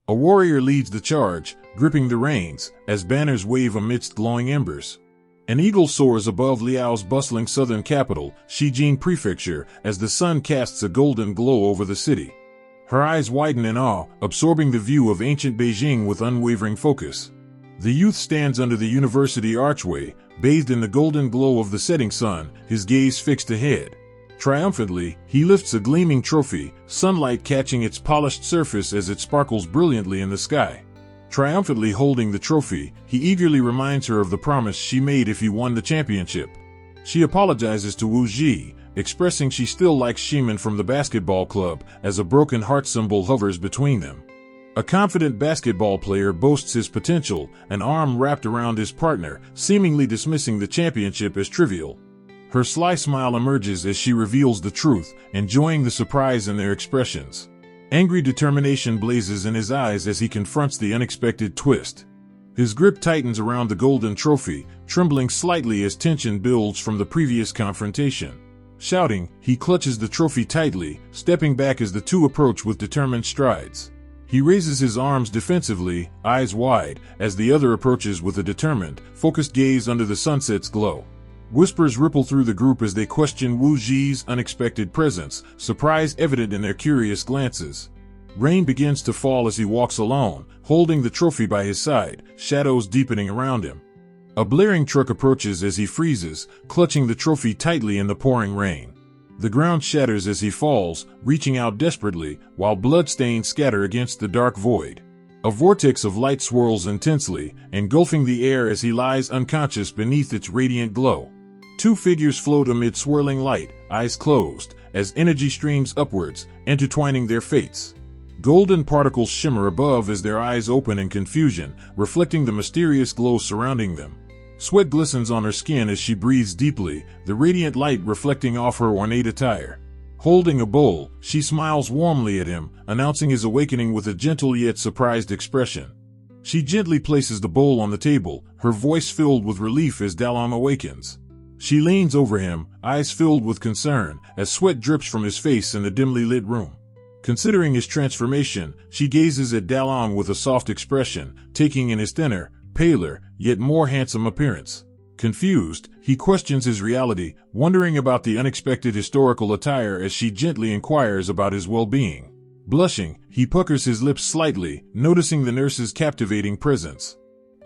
A warrior leads the charge, gripping the reins, as banners wave amidst glowing embers. An eagle soars above Liao's bustling southern capital, Shijing Prefecture, as the sun casts a golden glow over the city. Her eyes widen in awe, absorbing the view of ancient Beijing with unwavering focus. The youth stands under the university archway, bathed in the golden glow of the setting sun, his gaze fixed ahead. Triumphantly, he lifts a gleaming trophy, sunlight catching its polished surface as it sparkles brilliantly in the sky. Triumphantly holding the trophy, he eagerly reminds her of the promise she made if he won the championship. She apologizes to Wu Ji, expressing she still likes Shiman from the basketball club, as a broken heart symbol hovers between them. A confident basketball player boasts his potential, an arm wrapped around his partner, seemingly dismissing the championship as trivial. Her sly smile emerges as she reveals the truth, enjoying the surprise in their expressions. Angry determination blazes in his eyes as he confronts the unexpected twist. His grip tightens around the golden trophy, trembling slightly as tension builds from the previous confrontation. Shouting, he clutches the trophy tightly, stepping back as the two approach with determined strides. He raises his arms defensively, eyes wide, as the other approaches with a determined, focused gaze under the sunset's glow. Whispers ripple through the group as they question Wu Ji's unexpected presence, surprise evident in their curious glances. Rain begins to fall as he walks alone, holding the trophy by his side, shadows deepening around him. A blaring truck approaches as he freezes, clutching the trophy tightly in the pouring rain. The ground shatters as he falls, reaching out desperately, while bloodstains scatter against the dark void. A vortex of light swirls intensely, engulfing the air as he lies unconscious beneath its radiant glow. Two figures float amid swirling light, eyes closed, as energy streams upwards, intertwining their fates. Golden particles shimmer above as their eyes open in confusion, reflecting the mysterious glow surrounding them. Sweat glistens on her skin as she breathes deeply, the radiant light reflecting off her ornate attire. Holding a bowl, she smiles warmly at him, announcing his awakening with a gentle yet surprised expression. She gently places the bowl on the table, her voice filled with relief as Dalong awakens. She leans over him, eyes filled with concern, as sweat drips from his face in the dimly lit room. Considering his transformation, she gazes at Dalong with a soft expression, taking in his thinner, paler, yet more handsome appearance. Confused, he questions his reality, wondering about the unexpected historical attire as she gently inquires about his well-being. Blushing, he puckers his lips slightly, noticing the nurse's captivating presence.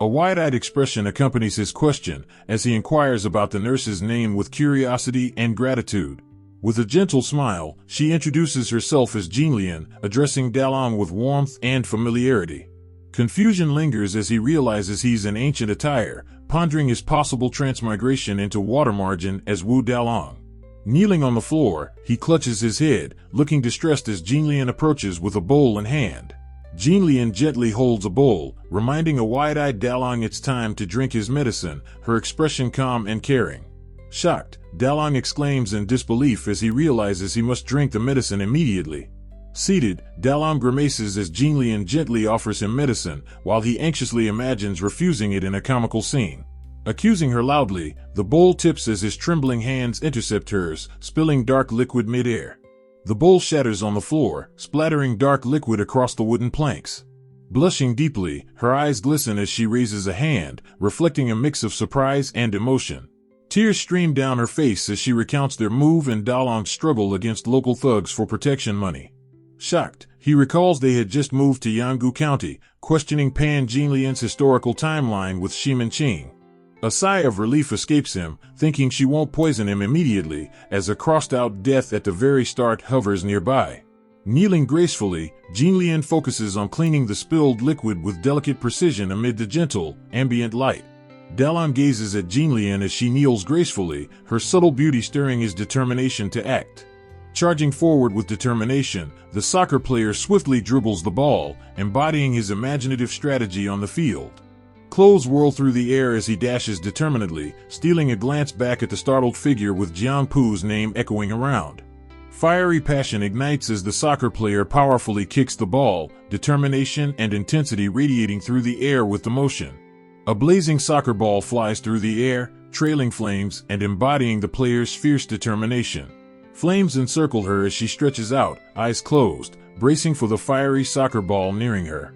A wide-eyed expression accompanies his question, as he inquires about the nurse's name with curiosity and gratitude. With a gentle smile, she introduces herself as Jinlian, addressing Dalong with warmth and familiarity. Confusion lingers as he realizes he's in ancient attire, pondering his possible transmigration into water margin as Wu Dalong. Kneeling on the floor, he clutches his head, looking distressed as Jinlian approaches with a bowl in hand. Jinlian gently holds a bowl, reminding a wide-eyed Dalong it's time to drink his medicine, her expression calm and caring. Shocked, Dalong exclaims in disbelief as he realizes he must drink the medicine immediately. Seated, Dalong grimaces as Jinlian gently offers him medicine, while he anxiously imagines refusing it in a comical scene. Accusing her loudly, the bowl tips as his trembling hands intercept hers, spilling dark liquid mid-air. The bowl shatters on the floor, splattering dark liquid across the wooden planks. Blushing deeply, her eyes glisten as she raises a hand, reflecting a mix of surprise and emotion. Tears stream down her face as she recounts their move and Dalong's struggle against local thugs for protection money. Shocked, he recalls they had just moved to Yanggu County, questioning Pan Jinlian's historical timeline with Shiman Qing. A sigh of relief escapes him, thinking she won't poison him immediately, as a crossed-out death at the very start hovers nearby. Kneeling gracefully, Jinlian focuses on cleaning the spilled liquid with delicate precision amid the gentle, ambient light. Dalong gazes at Jinlian as she kneels gracefully, her subtle beauty stirring his determination to act. Charging forward with determination, the soccer player swiftly dribbles the ball, embodying his imaginative strategy on the field. Clothes whirl through the air as he dashes determinedly, stealing a glance back at the startled figure with Jiang Pu's name echoing around. Fiery passion ignites as the soccer player powerfully kicks the ball, determination and intensity radiating through the air with the motion. A blazing soccer ball flies through the air, trailing flames and embodying the player's fierce determination. Flames encircle her as she stretches out, eyes closed, bracing for the fiery soccer ball nearing her.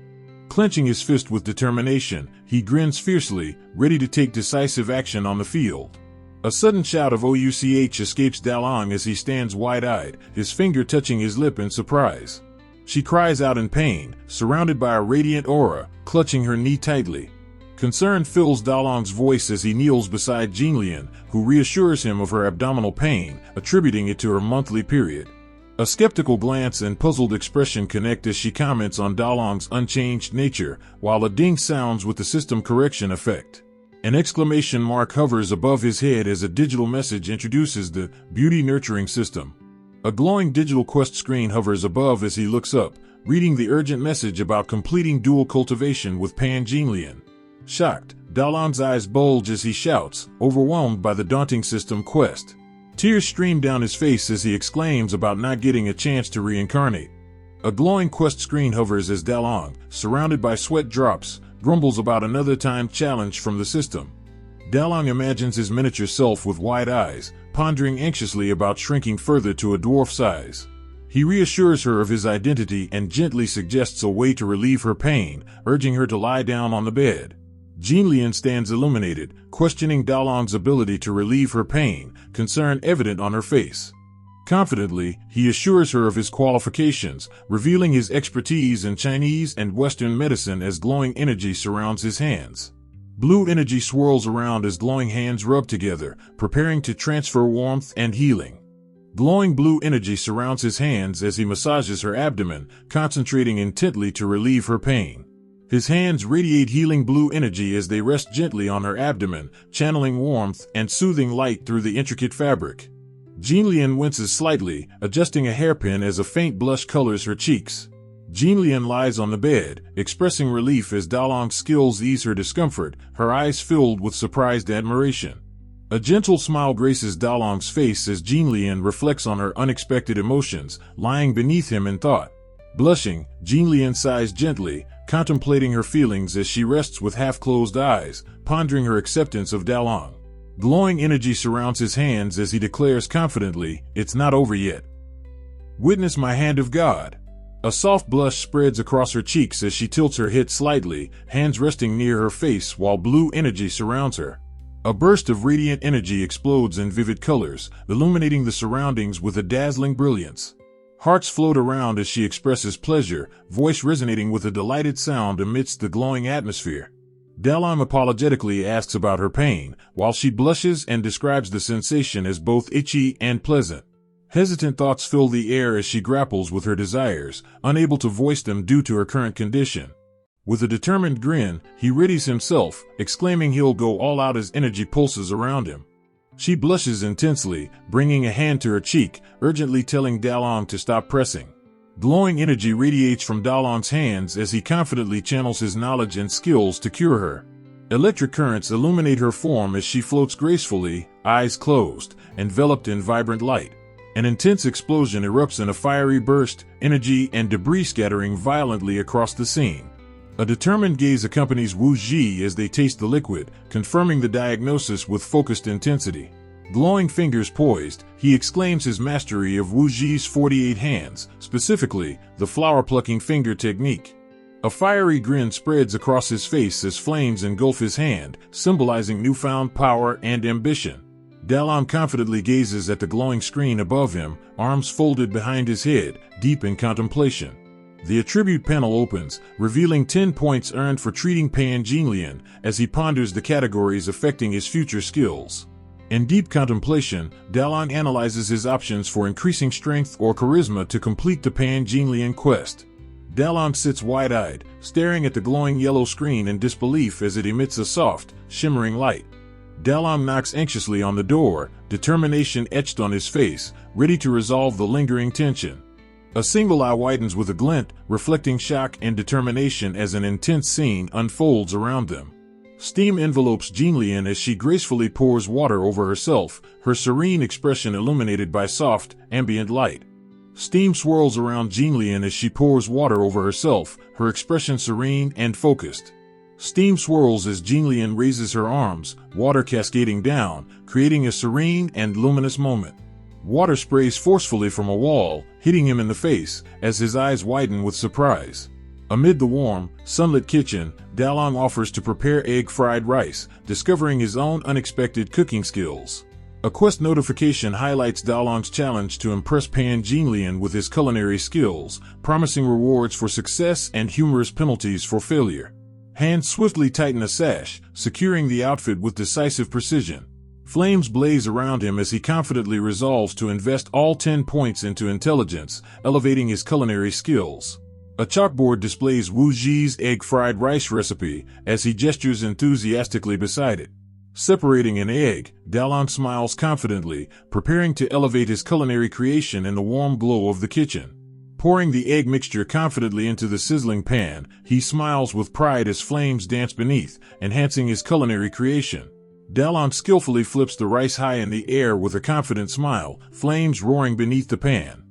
Clenching his fist with determination, he grins fiercely, ready to take decisive action on the field. A sudden shout of "Ouch" escapes Dalong as he stands wide-eyed, his finger touching his lip in surprise. She cries out in pain, surrounded by a radiant aura, clutching her knee tightly. Concern fills Dalong's voice as he kneels beside Jinlian, who reassures him of her abdominal pain, attributing it to her monthly period. A skeptical glance and puzzled expression connect as she comments on Dalong's unchanged nature, while a ding sounds with the system correction effect. An exclamation mark hovers above his head as a digital message introduces the beauty nurturing system. A glowing digital quest screen hovers above as he looks up, reading the urgent message about completing dual cultivation with Pan Jinlian. Shocked, Dalong's eyes bulge as he shouts, overwhelmed by the daunting system quest. Tears stream down his face as he exclaims about not getting a chance to reincarnate. A glowing quest screen hovers as Dalong, surrounded by sweat drops, grumbles about another timed challenge from the system. Dalong imagines his miniature self with wide eyes, pondering anxiously about shrinking further to a dwarf size. He reassures her of his identity and gently suggests a way to relieve her pain, urging her to lie down on the bed. Jinlian stands illuminated, questioning Dalong's ability to relieve her pain, concern evident on her face. Confidently, he assures her of his qualifications, revealing his expertise in Chinese and Western medicine as glowing energy surrounds his hands. Blue energy swirls around as glowing hands rub together, preparing to transfer warmth and healing. Glowing blue energy surrounds his hands as he massages her abdomen, concentrating intently to relieve her pain. His hands radiate healing blue energy as they rest gently on her abdomen, channeling warmth and soothing light through the intricate fabric. Jinlian winces slightly, adjusting a hairpin as a faint blush colors her cheeks. Jinlian lies on the bed, expressing relief as Dalong's skills ease her discomfort, her eyes filled with surprised admiration. A gentle smile graces Dalong's face as Jinlian reflects on her unexpected emotions, lying beneath him in thought. Blushing, Jinlian sighs gently, contemplating her feelings as she rests with half-closed eyes, pondering her acceptance of Dalong. Glowing energy surrounds his hands as he declares confidently, "It's not over yet. Witness my hand of God." A soft blush spreads across her cheeks as she tilts her head slightly, hands resting near her face while blue energy surrounds her. A burst of radiant energy explodes in vivid colors, illuminating the surroundings with a dazzling brilliance. Hearts float around as she expresses pleasure, voice resonating with a delighted sound amidst the glowing atmosphere. Dalong apologetically asks about her pain, while she blushes and describes the sensation as both itchy and pleasant. Hesitant thoughts fill the air as she grapples with her desires, unable to voice them due to her current condition. With a determined grin, he readies himself, exclaiming he'll go all out as energy pulses around him. She blushes intensely, bringing a hand to her cheek, urgently telling Dalong to stop pressing. Glowing energy radiates from Dalong's hands as he confidently channels his knowledge and skills to cure her. Electric currents illuminate her form as she floats gracefully, eyes closed, enveloped in vibrant light. An intense explosion erupts in a fiery burst, energy and debris scattering violently across the scene. A determined gaze accompanies Wu Ji as they taste the liquid, confirming the diagnosis with focused intensity. Glowing fingers poised, he exclaims his mastery of Wu Ji's 48 hands, specifically, the flower-plucking finger technique. A fiery grin spreads across his face as flames engulf his hand, symbolizing newfound power and ambition. Dalong confidently gazes at the glowing screen above him, arms folded behind his head, deep in contemplation. The attribute panel opens, revealing 10 points earned for treating Pan Jinlian, as he ponders the categories affecting his future skills. In deep contemplation, Dalong analyzes his options for increasing strength or charisma to complete the Pan Jinlian quest. Dalong sits wide-eyed, staring at the glowing yellow screen in disbelief as it emits a soft, shimmering light. Dalong knocks anxiously on the door, determination etched on his face, ready to resolve the lingering tension. A single eye widens with a glint, reflecting shock and determination as an intense scene unfolds around them. Steam envelopes Jinlian as she gracefully pours water over herself, her serene expression illuminated by soft, ambient light. Steam swirls around Jinlian as she pours water over herself, her expression serene and focused. Steam swirls as Jinlian raises her arms, water cascading down, creating a serene and luminous moment. Water sprays forcefully from a wall, hitting him in the face, as his eyes widen with surprise. Amid the warm, sunlit kitchen, Dalong offers to prepare egg fried rice, discovering his own unexpected cooking skills. A quest notification highlights Dalong's challenge to impress Pan Jinlian with his culinary skills, promising rewards for success and humorous penalties for failure. Hands swiftly tighten a sash, securing the outfit with decisive precision. Flames blaze around him as he confidently resolves to invest all 10 points into intelligence, elevating his culinary skills. A chalkboard displays Wu Ji's egg fried rice recipe as he gestures enthusiastically beside it. Separating an egg, Dalong smiles confidently, preparing to elevate his culinary creation in the warm glow of the kitchen. Pouring the egg mixture confidently into the sizzling pan, he smiles with pride as flames dance beneath, enhancing his culinary creation. Dalong skillfully flips the rice high in the air with a confident smile, flames roaring beneath the pan.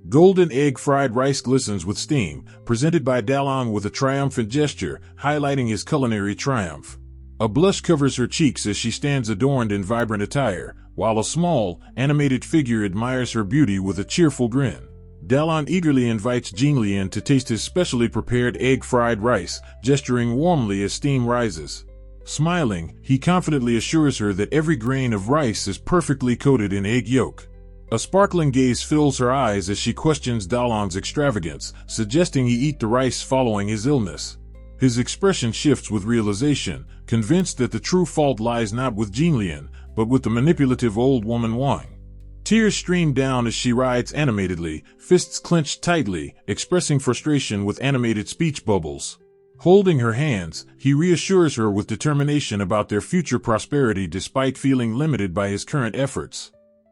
Golden egg fried rice glistens with steam, presented by Dalong with a triumphant gesture, highlighting his culinary triumph. A blush covers her cheeks as she stands adorned in vibrant attire, while a small, animated figure admires her beauty with a cheerful grin. Dalong eagerly invites Jinlian to taste his specially prepared egg fried rice, gesturing warmly as steam rises. Smiling, he confidently assures her that every grain of rice is perfectly coated in egg yolk. A sparkling gaze fills her eyes as she questions Dalong's extravagance, suggesting he eat the rice following his illness. His expression shifts with realization, convinced that the true fault lies not with Jinlian, but with the manipulative old woman Wang. Tears stream down as she writes animatedly, fists clenched tightly, expressing frustration with animated speech bubbles. Holding her hands, he reassures her with determination about their future prosperity despite feeling limited by his current efforts.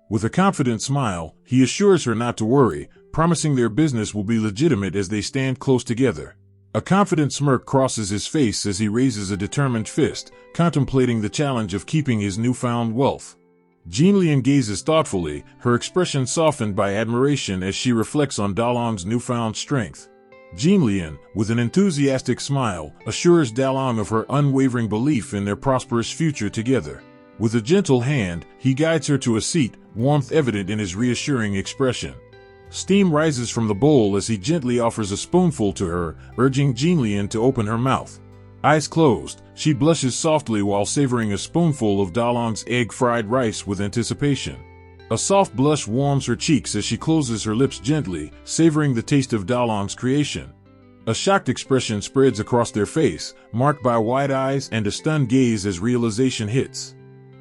With a confident smile, he assures her not to worry, promising their business will be legitimate as they stand close together. A confident smirk crosses his face as he raises a determined fist, contemplating the challenge of keeping his newfound wealth. Jinlian gazes thoughtfully, her expression softened by admiration as she reflects on Dalong's newfound strength. Jinlian, with an enthusiastic smile, assures Dalong of her unwavering belief in their prosperous future together. With a gentle hand, he guides her to a seat, warmth evident in his reassuring expression. Steam rises from the bowl as he gently offers a spoonful to her, urging Jinlian to open her mouth. Eyes closed, she blushes softly while savoring a spoonful of Dalong's egg fried rice with anticipation. A soft blush warms her cheeks as she closes her lips gently, savoring the taste of Dalong's creation. A shocked expression spreads across their face, marked by wide eyes and a stunned gaze as realization hits.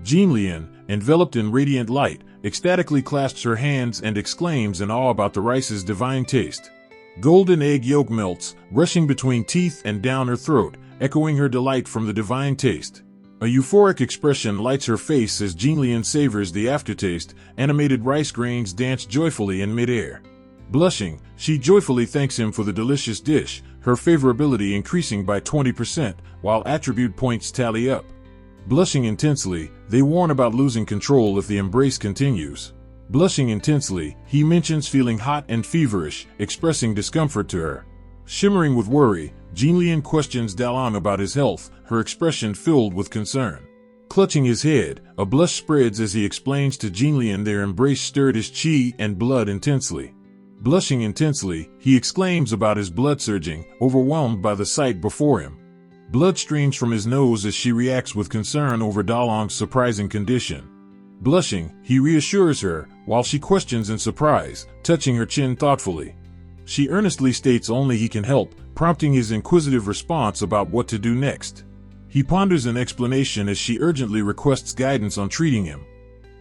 Jinlian, enveloped in radiant light, ecstatically clasps her hands and exclaims in awe about the rice's divine taste. Golden egg yolk melts, rushing between teeth and down her throat, echoing her delight from the divine taste. A euphoric expression lights her face as Jinlian savors the aftertaste, animated rice grains dance joyfully in midair. Blushing, she joyfully thanks him for the delicious dish, her favorability increasing by 20%, while attribute points tally up. Blushing intensely, they warn about losing control if the embrace continues. Blushing intensely, he mentions feeling hot and feverish, expressing discomfort to her. Shimmering with worry, Jinlian questions Dalong about his health, her expression filled with concern. Clutching his head, a blush spreads as he explains to Jinlian their embrace stirred his chi and blood intensely. Blushing intensely, he exclaims about his blood surging, overwhelmed by the sight before him. Blood streams from his nose as she reacts with concern over Dalong's surprising condition. Blushing, he reassures her, while she questions in surprise, touching her chin thoughtfully. She earnestly states only he can help, prompting his inquisitive response about what to do next. He ponders an explanation as she urgently requests guidance on treating him.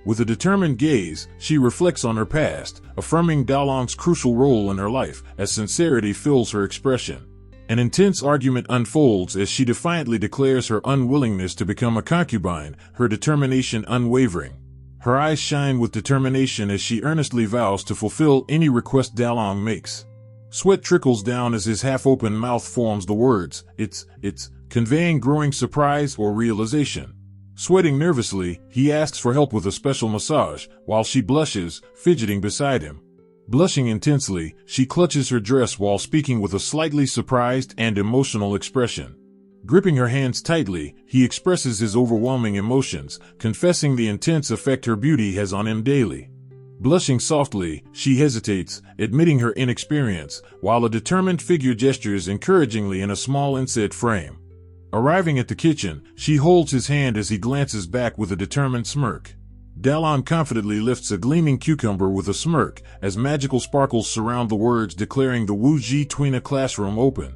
With a determined gaze, she reflects on her past, affirming Dalong's crucial role in her life, as sincerity fills her expression. An intense argument unfolds as she defiantly declares her unwillingness to become a concubine, her determination unwavering. Her eyes shine with determination as she earnestly vows to fulfill any request Dalong makes. Sweat trickles down as his half-open mouth forms the words, it's, conveying growing surprise or realization. Sweating nervously, he asks for help with a special massage, while she blushes, fidgeting beside him. Blushing intensely, she clutches her dress while speaking with a slightly surprised and emotional expression. Gripping her hands tightly, he expresses his overwhelming emotions, confessing the intense effect her beauty has on him daily. Blushing softly, she hesitates, admitting her inexperience, while a determined figure gestures encouragingly in a small inset frame. Arriving at the kitchen, she holds his hand as he glances back with a determined smirk. Dalong confidently lifts a gleaming cucumber with a smirk as magical sparkles surround the words declaring the Wu Ji Twina classroom open.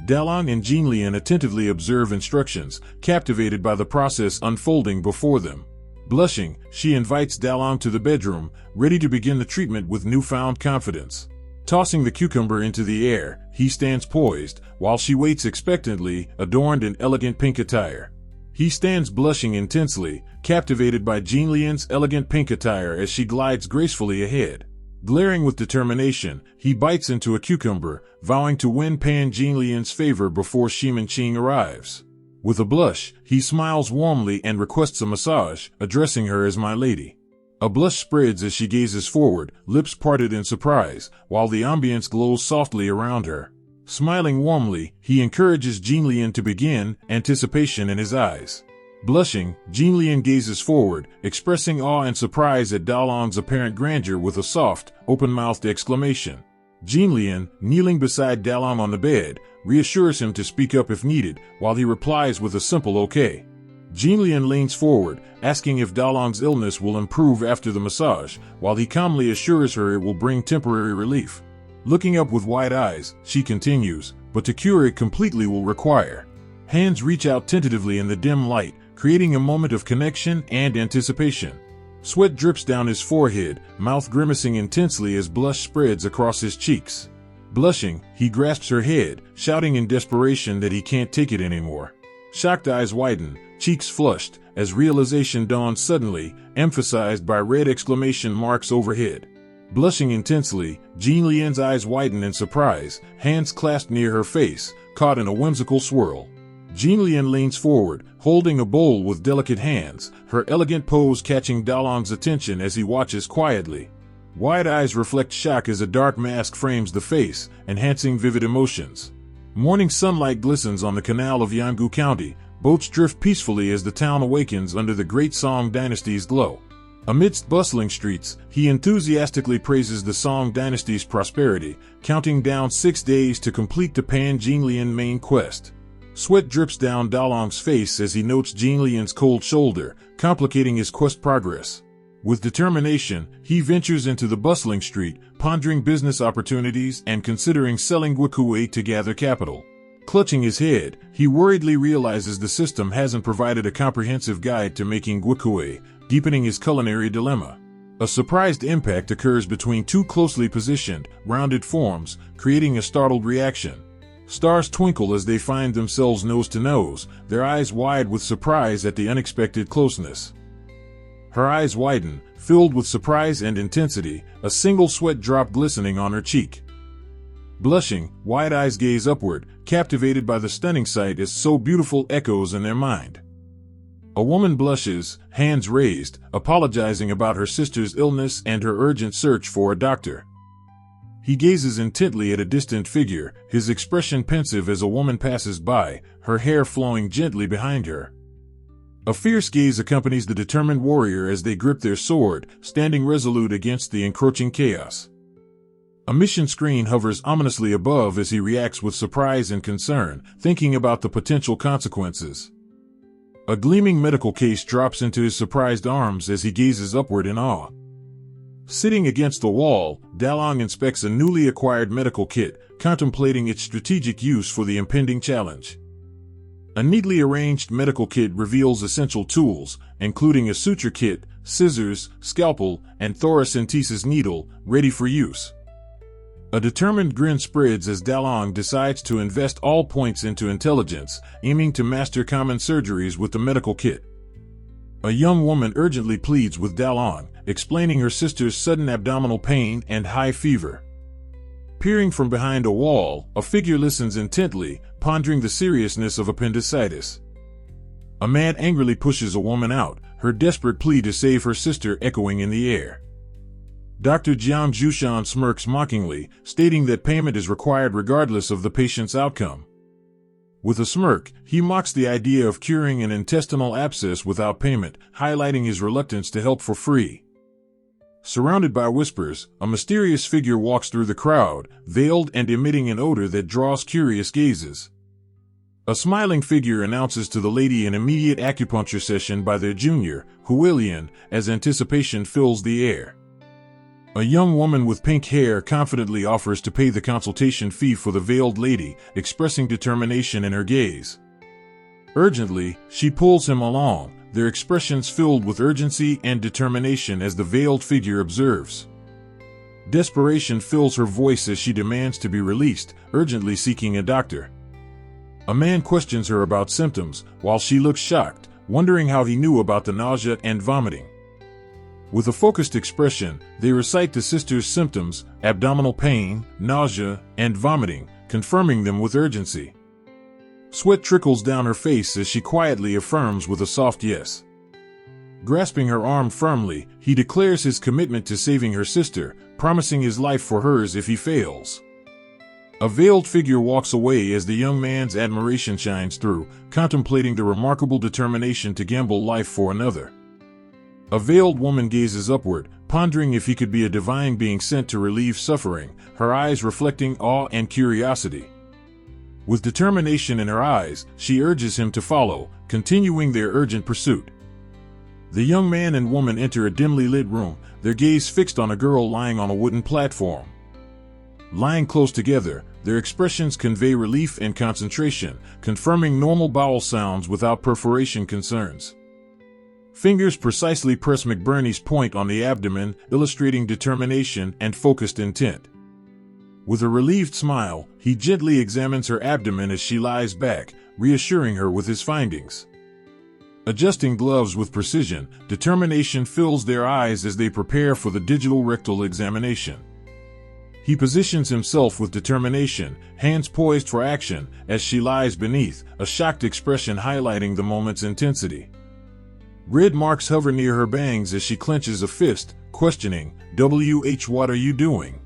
Dalong and Jinlian attentively observe instructions, captivated by the process unfolding before them. Blushing, she invites Dalong to the bedroom, ready to begin the treatment with newfound confidence. Tossing the cucumber into the air, he stands poised, while she waits expectantly, adorned in elegant pink attire. He stands blushing intensely, captivated by Jinlian's elegant pink attire as she glides gracefully ahead. Glaring with determination, he bites into a cucumber, vowing to win Pan Jinlian's favor before Shimanqing arrives. With a blush, he smiles warmly and requests a massage, addressing her as my lady. A blush spreads as she gazes forward, lips parted in surprise, while the ambience glows softly around her. Smiling warmly, he encourages Jinlian to begin, anticipation in his eyes. Blushing, Jinlian gazes forward, expressing awe and surprise at Dalong's apparent grandeur with a soft, open-mouthed exclamation. Jinlian, kneeling beside Dalong on the bed, reassures him to speak up if needed, while he replies with a simple okay. Jinlian leans forward, asking if Dalong's illness will improve after the massage, while he calmly assures her it will bring temporary relief. Looking up with wide eyes, she continues, but to cure it completely will require. Hands reach out tentatively in the dim light, creating a moment of connection and anticipation. Sweat drips down his forehead, mouth grimacing intensely as blush spreads across his cheeks. Blushing, he grasps her head, shouting in desperation that he can't take it anymore. Shocked eyes widen, cheeks flushed, as realization dawns suddenly, emphasized by red exclamation marks overhead. Blushing intensely, Jinlian's eyes widen in surprise, hands clasped near her face, caught in a whimsical swirl. Jinlian leans forward, holding a bowl with delicate hands, her elegant pose catching Dalong's attention as he watches quietly. Wide eyes reflect shock as a dark mask frames the face, enhancing vivid emotions. Morning sunlight glistens on the canal of Yanggu County, boats drift peacefully as the town awakens under the Great Song Dynasty's glow. Amidst bustling streets, he enthusiastically praises the Song Dynasty's prosperity, counting down 6 days to complete the Pan Jinlian main quest. Sweat drips down Dalong's face as he notes Jinlian's cold shoulder, complicating his quest progress. With determination, he ventures into the bustling street, pondering business opportunities and considering selling Guikue to gather capital. Clutching his head, he worriedly realizes the system hasn't provided a comprehensive guide to making Guikue, deepening his culinary dilemma. A surprised impact occurs between two closely positioned, rounded forms, creating a startled reaction. Stars twinkle as they find themselves nose to nose, their eyes wide with surprise at the unexpected closeness. Her eyes widen, filled with surprise and intensity, a single sweat drop glistening on her cheek. Blushing, wide eyes gaze upward, captivated by the stunning sight as so beautiful echoes in their mind. A woman blushes, hands raised, apologizing about her sister's illness and her urgent search for a doctor. He gazes intently at a distant figure, his expression pensive as a woman passes by, her hair flowing gently behind her. A fierce gaze accompanies the determined warrior as they grip their sword, standing resolute against the encroaching chaos. A mission screen hovers ominously above as he reacts with surprise and concern, thinking about the potential consequences. A gleaming medical case drops into his surprised arms as he gazes upward in awe. Sitting against the wall, Dalong inspects a newly acquired medical kit, contemplating its strategic use for the impending challenge. A neatly arranged medical kit reveals essential tools, including a suture kit, scissors, scalpel, and thoracentesis needle, ready for use. A determined grin spreads as Dalong decides to invest all points into intelligence, aiming to master common surgeries with the medical kit. A young woman urgently pleads with Dalong, explaining her sister's sudden abdominal pain and high fever. Peering from behind a wall, a figure listens intently, pondering the seriousness of appendicitis. A man angrily pushes a woman out, her desperate plea to save her sister echoing in the air. Dr. Jiang Zhushan smirks mockingly, stating that payment is required regardless of the patient's outcome. With a smirk, he mocks the idea of curing an intestinal abscess without payment, highlighting his reluctance to help for free. Surrounded by whispers, a mysterious figure walks through the crowd, veiled and emitting an odor that draws curious gazes. A smiling figure announces to the lady an immediate acupuncture session by their junior, Huilian, as anticipation fills the air. A young woman with pink hair confidently offers to pay the consultation fee for the veiled lady, expressing determination in her gaze. Urgently, she pulls him along, their expressions filled with urgency and determination as the veiled figure observes. Desperation fills her voice as she demands to be released, urgently seeking a doctor. A man questions her about symptoms, while she looks shocked, wondering how he knew about the nausea and vomiting. With a focused expression, they recite the sister's symptoms: abdominal pain, nausea, and vomiting, confirming them with urgency. Sweat trickles down her face as she quietly affirms with a soft yes. Grasping her arm firmly, he declares his commitment to saving her sister, promising his life for hers if he fails. A veiled figure walks away as the young man's admiration shines through, contemplating the remarkable determination to gamble life for another. A veiled woman gazes upward, pondering if he could be a divine being sent to relieve suffering, her eyes reflecting awe and curiosity. With determination in her eyes, she urges him to follow, continuing their urgent pursuit. The young man and woman enter a dimly lit room, their gaze fixed on a girl lying on a wooden platform. Lying close together, their expressions convey relief and concentration, confirming normal bowel sounds without perforation concerns. Fingers precisely press McBurney's point on the abdomen, illustrating determination and focused intent. With a relieved smile, he gently examines her abdomen as she lies back, reassuring her with his findings. Adjusting gloves with precision, determination fills their eyes as they prepare for the digital rectal examination. He positions himself with determination, hands poised for action, as she lies beneath, a shocked expression highlighting the moment's intensity. Red marks hover near her bangs as she clenches a fist, questioning, "What are you doing?"